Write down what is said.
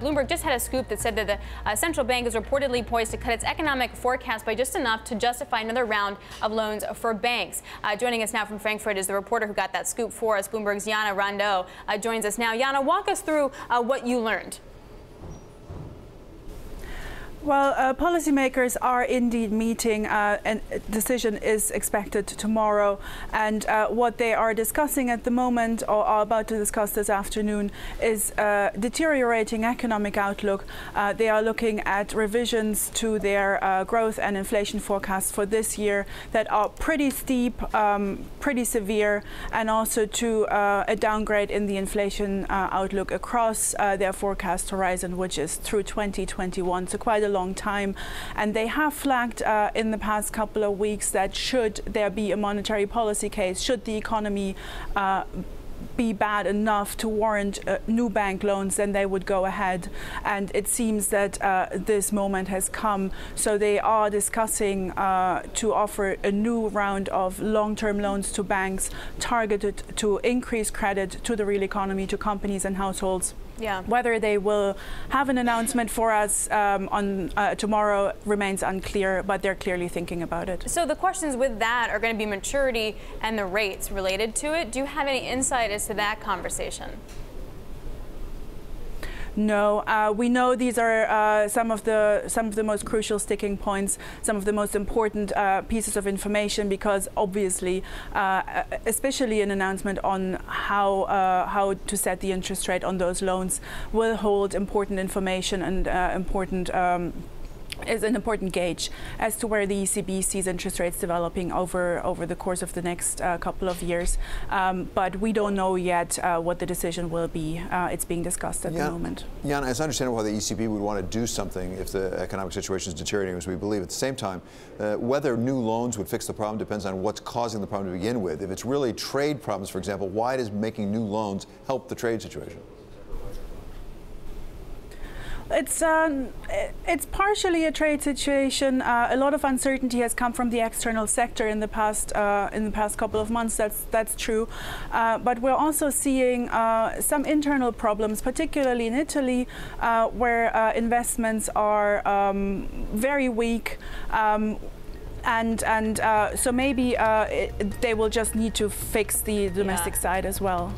Bloomberg just had a scoop that said that the central bank is reportedly poised to cut its economic forecast by just enough to justify another round of loans for banks. Joining us now from Frankfurt is the reporter who got that scoop for us. Bloomberg's Jana Randow joins us now. Jana, walk us through what you learned. Well, policymakers are indeed meeting, and a decision is expected tomorrow. And what they are discussing at the moment, or are about to discuss this afternoon, is deteriorating economic outlook. They are looking at revisions to their growth and inflation forecasts for this year that are pretty steep, pretty severe, and also to a downgrade in the inflation outlook across their forecast horizon, which is through 2021. So quite a long time, and they have flagged in the past couple of weeks that should there be a monetary policy case, should the economy be bad enough to warrant new bank loans, then they would go ahead. And it seems that this moment has come. So they are discussing to offer a new round of long-term loans to banks targeted to increase credit to the real economy, to companies and households. Yeah. Whether they will have an announcement for us on tomorrow remains unclear, but they're clearly thinking about it. So the questions with that are going to be maturity and the rates related to it. Do you have any insight as to that conversation? No, we know these are some of the most crucial sticking points, some of the most important pieces of information, because obviously, especially an announcement on how to set the interest rate on those loans will hold important information and is an important gauge as to where the ECB sees interest rates developing over the course of the next couple of years. But we don't know yet what the decision will be. It's being discussed at the moment. Jana, it's understandable why the ECB would want to do something if the economic situation is deteriorating, as we believe. At the same time, whether new loans would fix the problem depends on what's causing the problem to begin with. If it's really trade problems, for example, why does making new loans help the trade situation? It's partially a trade situation. A lot of uncertainty has come from the external sector in the past couple of months. That's true, but we're also seeing some internal problems, particularly in Italy, where investments are very weak. So maybe they will just need to fix the domestic side as well.